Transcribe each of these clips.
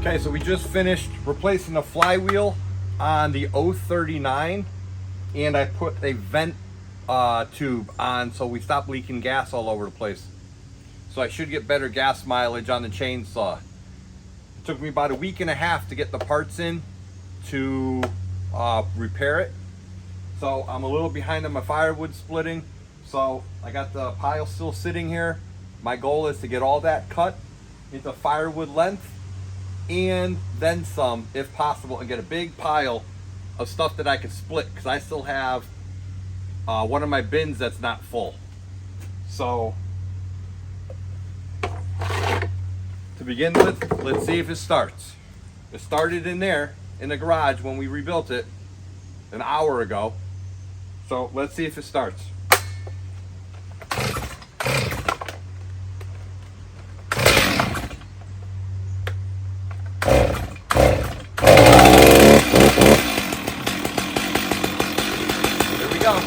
Okay, so we just finished replacing the flywheel on the 039, and I put a vent tube on so we stop leaking gas all over the place. So I should get better gas mileage on the chainsaw. It took me about a week and a half to get the parts in to repair it. So I'm a little behind on my firewood splitting. So I got the pile still sitting here. My goal is to get all that cut into firewood length and then some if possible, and get a big pile of stuff that I can split, because I still have one of my bins that's not full. So to begin with, let's see if it starts. It started in there in the garage when we rebuilt it an hour ago. So let's see if it starts. There we go.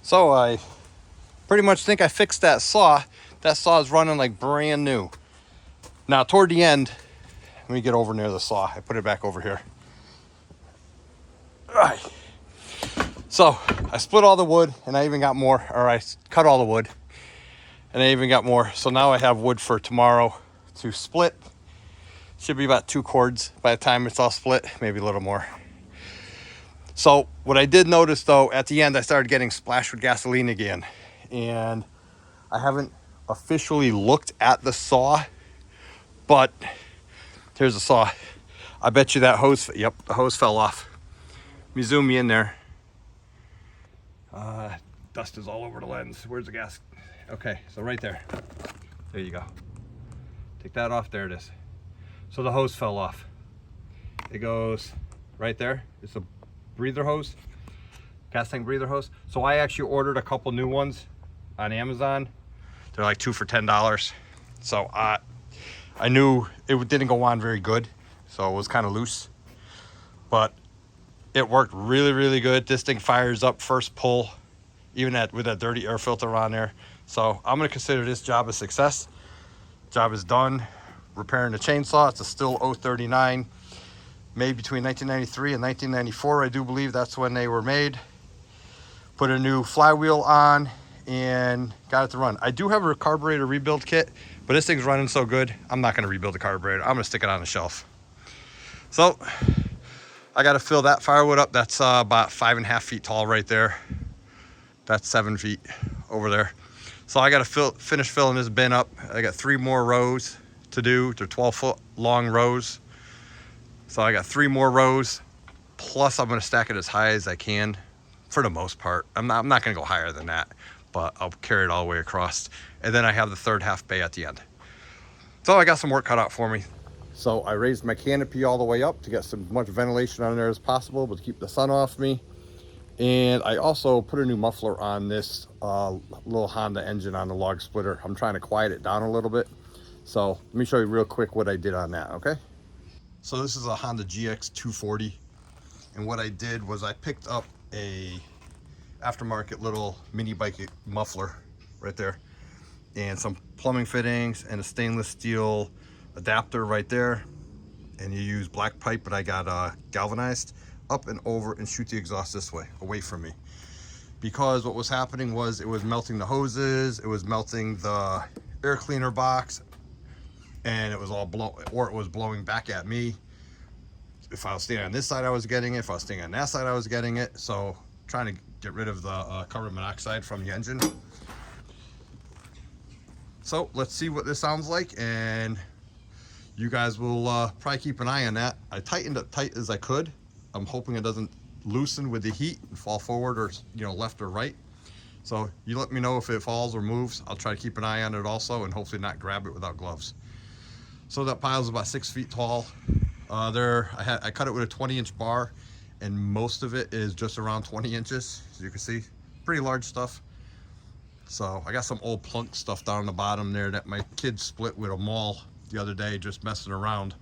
So I pretty much think I fixed that saw. That saw is running like brand new. Now toward the end, let me get over near the saw. I put it back over here. All right. So I split all the wood, and I even got more, or I cut all the wood, and I even got more. So now I have wood for tomorrow to split. Should be about 2 cords by the time it's all split, maybe a little more. So what I did notice though, at the end, I started getting splashed with gasoline again. And I haven't officially looked at the saw, but here's the saw. I bet you that hose, yep, the hose fell off. Let me zoom you in there. Dust is all over the lens. Where's the gas? Okay, so right there. There you go. Take that off, there it is. So the hose fell off. It goes right there. It's a breather hose, gas tank breather hose. So I actually ordered a couple new ones on Amazon. They're like 2 for $10. So I knew it didn't go on very good, so it was kind of loose, but it worked really, really good. This thing fires up first pull, even with that dirty air filter on there. So I'm gonna consider this job a success. Job is done. Repairing the chainsaw. It's a still 039, made between 1993 and 1994. I do believe that's when they were made. Put a new flywheel on and got it to run. I do have a carburetor rebuild kit, but this thing's running so good, I'm not gonna rebuild the carburetor. I'm gonna stick it on the shelf. So I gotta fill that firewood up. That's about 5.5 feet tall right there. That's 7 feet over there. So I gotta finish filling this bin up. I got 3 more rows to do. They're 12-foot long rows. So I got 3 more rows, plus I'm gonna stack it as high as I can for the most part. I'm not gonna go higher than that, but I'll carry it all the way across. And then I have the third half bay at the end. So I got some work cut out for me. So I raised my canopy all the way up to get as much ventilation on there as possible, but to keep the sun off me. And I also put a new muffler on this little Honda engine on the log splitter. I'm trying to quiet it down a little bit. So let me show you real quick what I did on that, okay? So this is a Honda GX 240. And what I did was I picked up a aftermarket little mini bike muffler right there, and some plumbing fittings and a stainless steel adapter right there. And you use black pipe, but I got galvanized up and over and shoot the exhaust this way, away from me. Because what was happening was it was melting the hoses, it was melting the air cleaner box, and it was all it was blowing back at me. If I was standing on this side, I was getting it. If I was standing on that side, I was getting it. So trying to get rid of the carbon monoxide from the engine. So let's see what this sounds like, and you guys will probably keep an eye on that. I tightened it tight as I could. I'm hoping it doesn't loosen with the heat and fall forward or, you know, left or right. So you let me know if it falls or moves. I'll try to keep an eye on it also, and hopefully not grab it without gloves. So that pile's about 6 feet tall. I cut it with a 20-inch bar, and most of it is just around 20 inches, as you can see. Pretty large stuff. So I got some old plunk stuff down the bottom there that my kids split with a maul the other day, just messing around.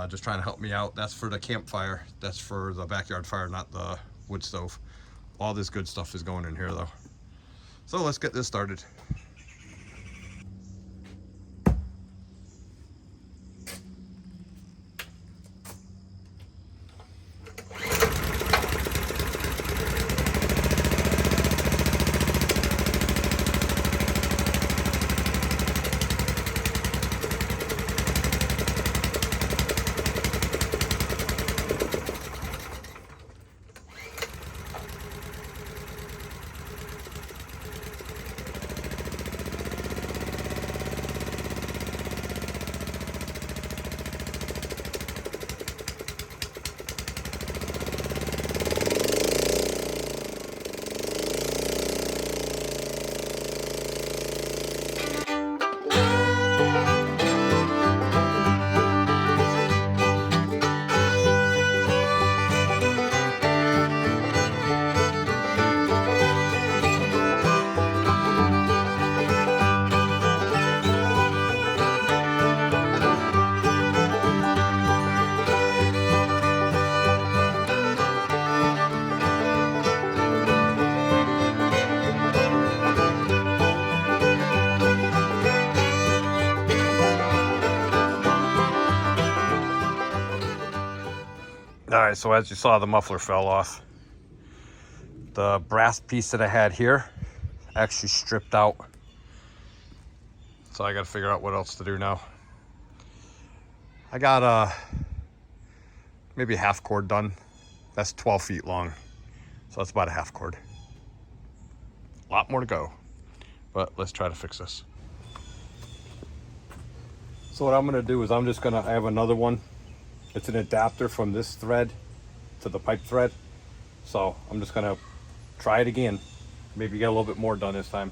Just trying to help me out. That's for the campfire. That's for the backyard fire, not the wood stove. All this good stuff is going in here though. So let's get this started. All right, so as you saw, the muffler fell off. The brass piece that I had here actually stripped out. So I gotta figure out what else to do now. I got maybe a half cord done That's 12 feet long. So that's about a half cord. A lot more to go, but let's try to fix this. So what I'm gonna do is I have another one. It's an adapter from this thread to the pipe thread. So I'm just gonna try it again. Maybe get a little bit more done this time.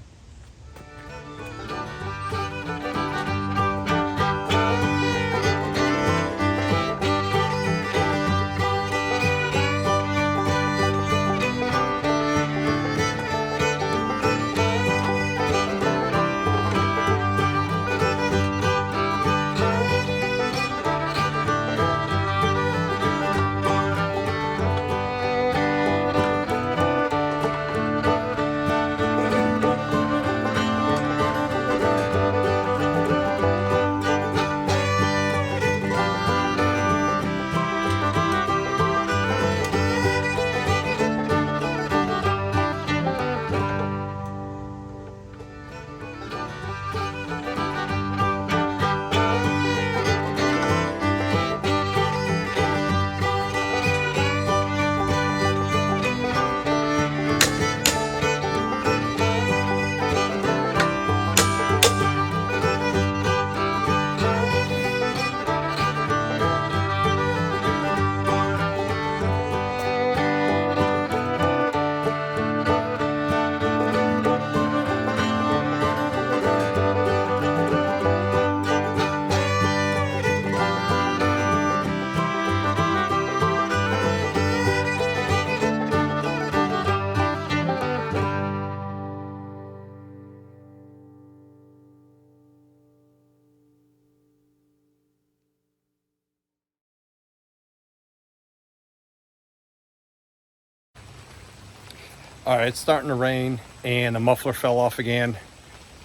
All right, it's starting to rain and the muffler fell off again.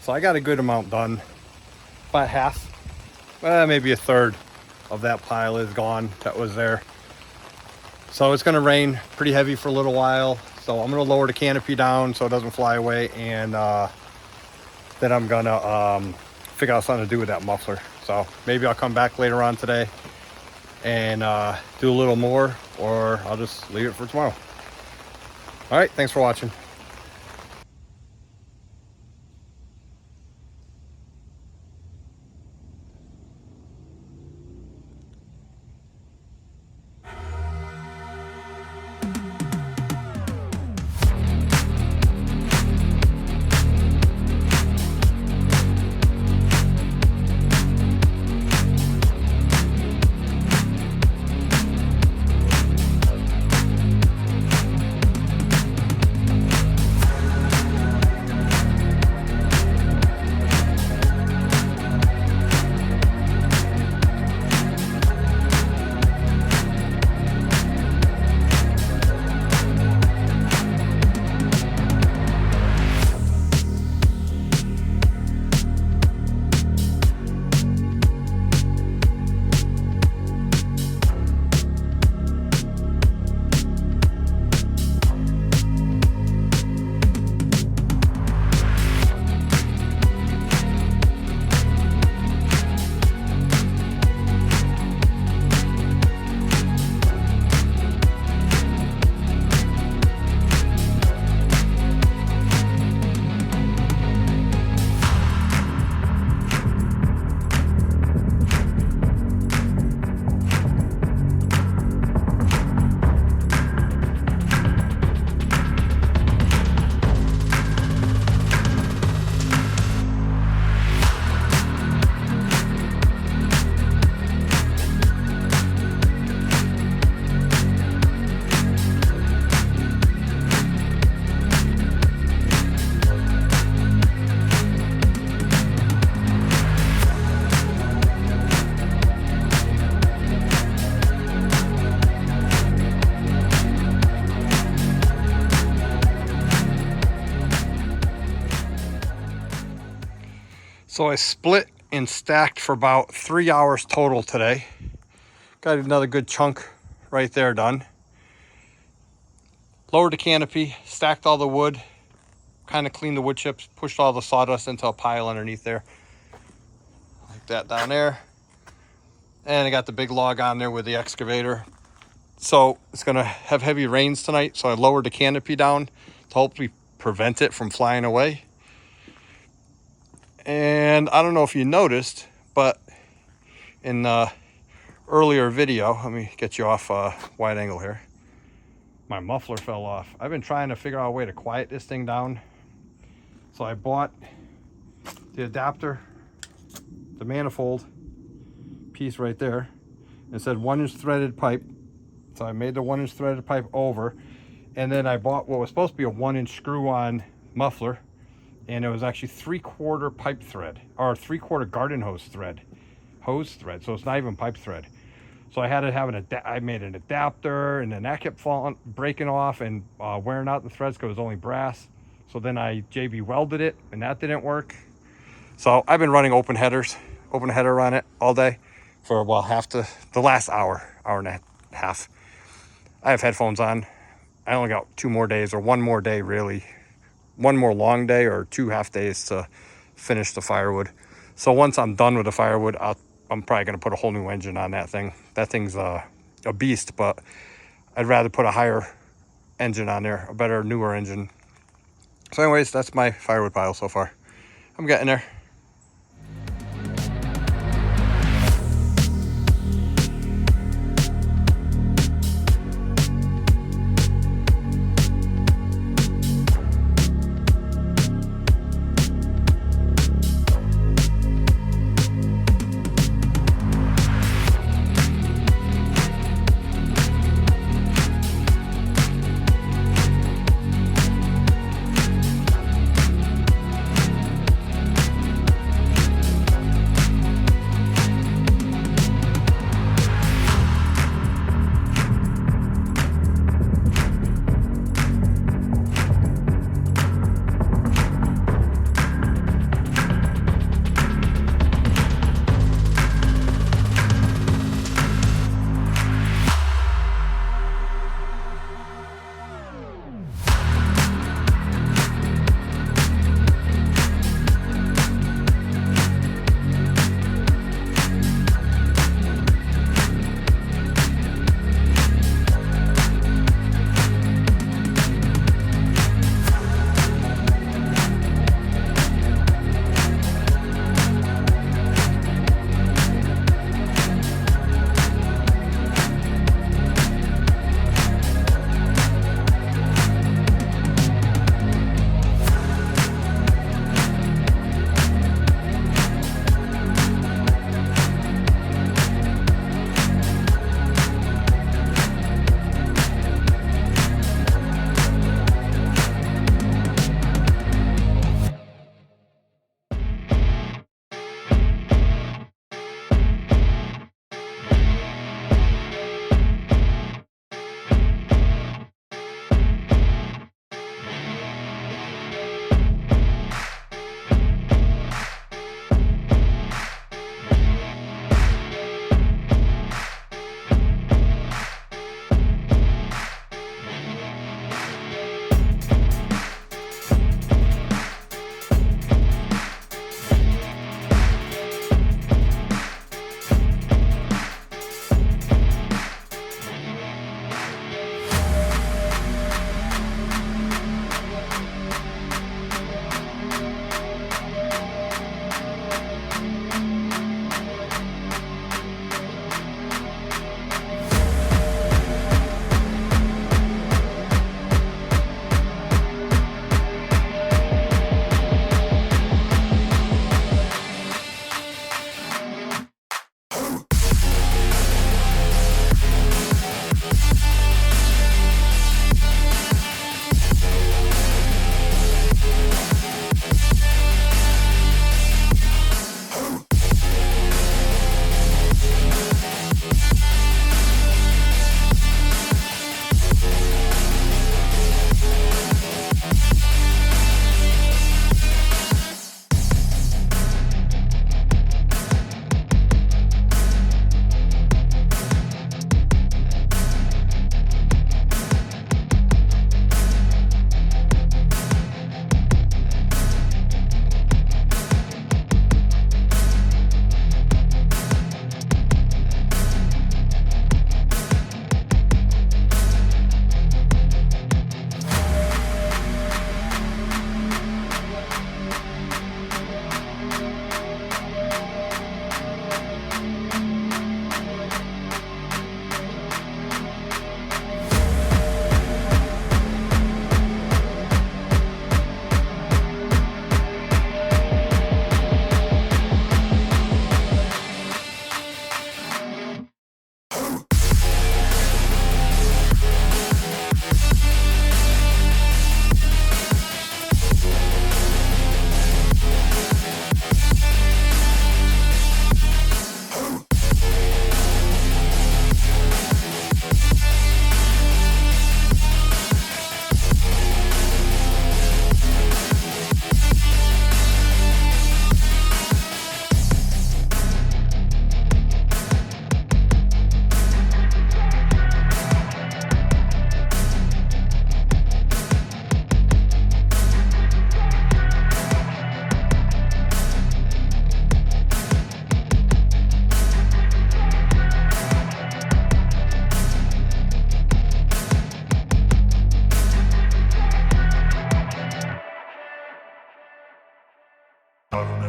So I got a good amount done. About half, maybe a third of that pile is gone that was there. So it's gonna rain pretty heavy for a little while. So I'm gonna lower the canopy down so it doesn't fly away, and then I'm gonna figure out something to do with that muffler. So maybe I'll come back later on today and do a little more, or I'll just leave it for tomorrow. All right, thanks for watching. So I split and stacked for about 3 hours total today. Got another good chunk right there done. Lowered the canopy, stacked all the wood, kind of cleaned the wood chips, pushed all the sawdust into a pile underneath there. Like that down there. And I got the big log on there with the excavator. So it's gonna have heavy rains tonight, so I lowered the canopy down to hopefully prevent it from flying away. And I don't know if you noticed, but in the earlier video, let me get you off wide angle here. My muffler fell off. I've been trying to figure out a way to quiet this thing down. So I bought the adapter, the manifold piece right there. It said 1-inch threaded pipe. So I made the 1-inch threaded pipe over. And then I bought what was supposed to be a 1-inch screw-on muffler. And it was actually 3/4 pipe thread, or 3/4 garden hose thread. So it's not even pipe thread. So I had to have I made an adapter, and then that kept breaking off and wearing out the threads because it was only brass. So then I JB welded it, and that didn't work. So I've been running open header on it all day for, well, the last hour and a half. I have headphones on. I only got 2 more days, or 1 more day really. 1 more long day or 2 half days to finish the firewood. So once I'm done with the firewood, I'm probably going to put a whole new engine on that thing. That thing's a beast, but I'd rather put a higher engine on there, a better, newer engine. So anyways, that's my firewood pile so far. I'm getting there.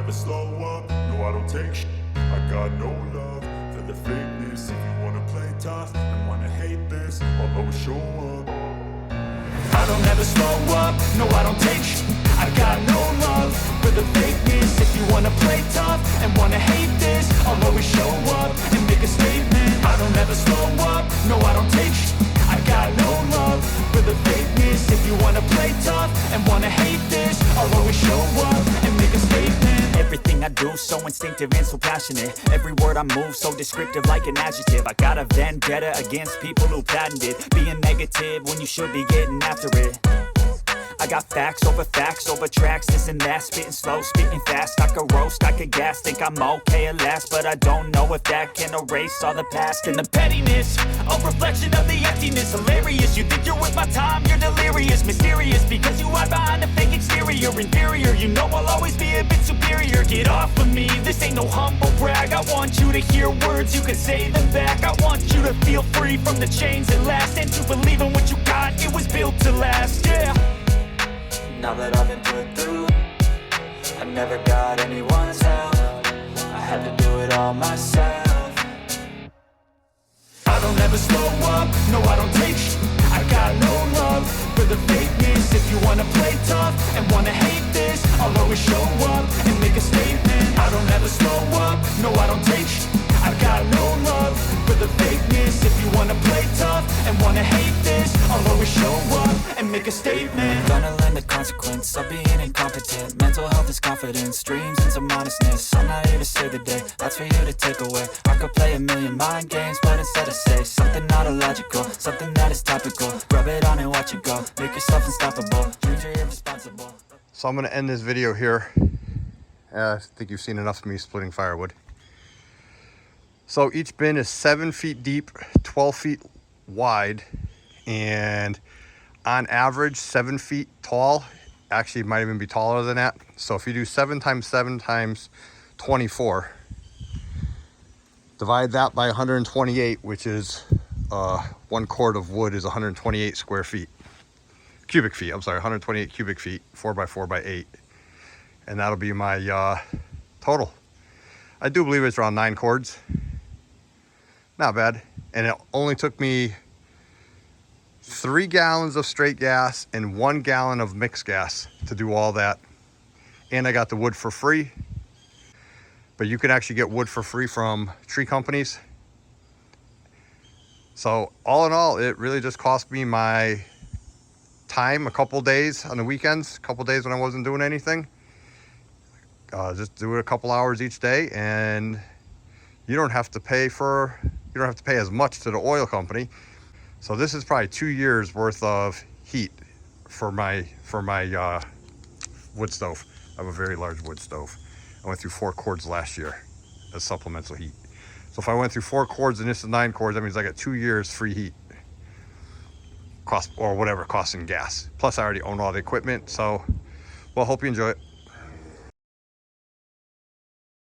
never slow up, no I don't take shit. I got no love for the fakeness. If you wanna play tough and wanna hate this, I'll always show up. I don't ever slow up, no I don't take shit. I got no love for the fakeness. If you wanna play tough and wanna hate this, I'll always show up and make a statement. I don't ever slow up, no I don't take shit. I got no love for the fakeness. If you wanna play tough and wanna hate this, I'll always show up and make a statement. Everything I do so instinctive and so passionate. Every word I move so descriptive like an adjective. I got a vendetta against people who patented being negative when you should be getting after it. I got facts over tracks, this and that. Spitting slow, spitting fast, I could roast, I could gas. Think I'm okay at last, but I don't know if that can erase all the past. And the pettiness, a reflection of the emptiness. Hilarious, you think you're worth my time, you're delirious. Mysterious, because you hide behind a fake exterior. Inferior, you know I'll always be a bit superior. Get off of me, this ain't no humble brag. I want you to hear words, you can say them back. I want you to feel free from the chains that last, and to believe in what you got, it was built to last, yeah. Now that I've been put through, I never got anyone's help. I had to do it all myself. I don't ever slow up, no I don't take shit. I got no love for the fakeness. If you wanna play tough and wanna hate this, I'll always show up and make a statement. I don't ever slow up, no I don't take shit. I got no love for the fakeness. If you wanna play tough and wanna hate this, I'll always show up and make a statement. Gonna learn the consequence of being incompetent. Mental health is confidence, dreams and some honestness. I'm not here to save the day, that's for you to take away. I could play a million mind games, but instead I say something not illogical, something that is topical. Rub it on and watch it go, make yourself unstoppable. Dreams are irresponsible. So I'm going to end this video here. I think you've seen enough of me splitting firewood. So each bin is 7 feet deep, 12 feet wide, and on average 7 feet tall. Actually, it might even be taller than that. So if you do 7 times 7 times 24, divide that by 128, which is 1 cord of wood is 128 square feet. Cubic feet, I'm sorry, 128 cubic feet, 4 by 4 by 8. And that'll be my total. I do believe it's around 9 cords. Not bad. And it only took me 3 gallons of straight gas and 1 gallon of mixed gas to do all that. And I got the wood for free. But you can actually get wood for free from tree companies. So all in all, it really just cost me my time, a couple days on the weekends, a couple days when I wasn't doing anything. Just do it a couple hours each day, and you don't have to pay as much to the oil company. So this is probably 2 years worth of heat for my wood stove. I have a very large wood stove. I went through 4 cords last year as supplemental heat. So if I went through 4 cords and this is 9 cords, that means I got 2 years free heat. Cost, or whatever, cost in gas. Plus I already own all the equipment. So, well, hope you enjoy it.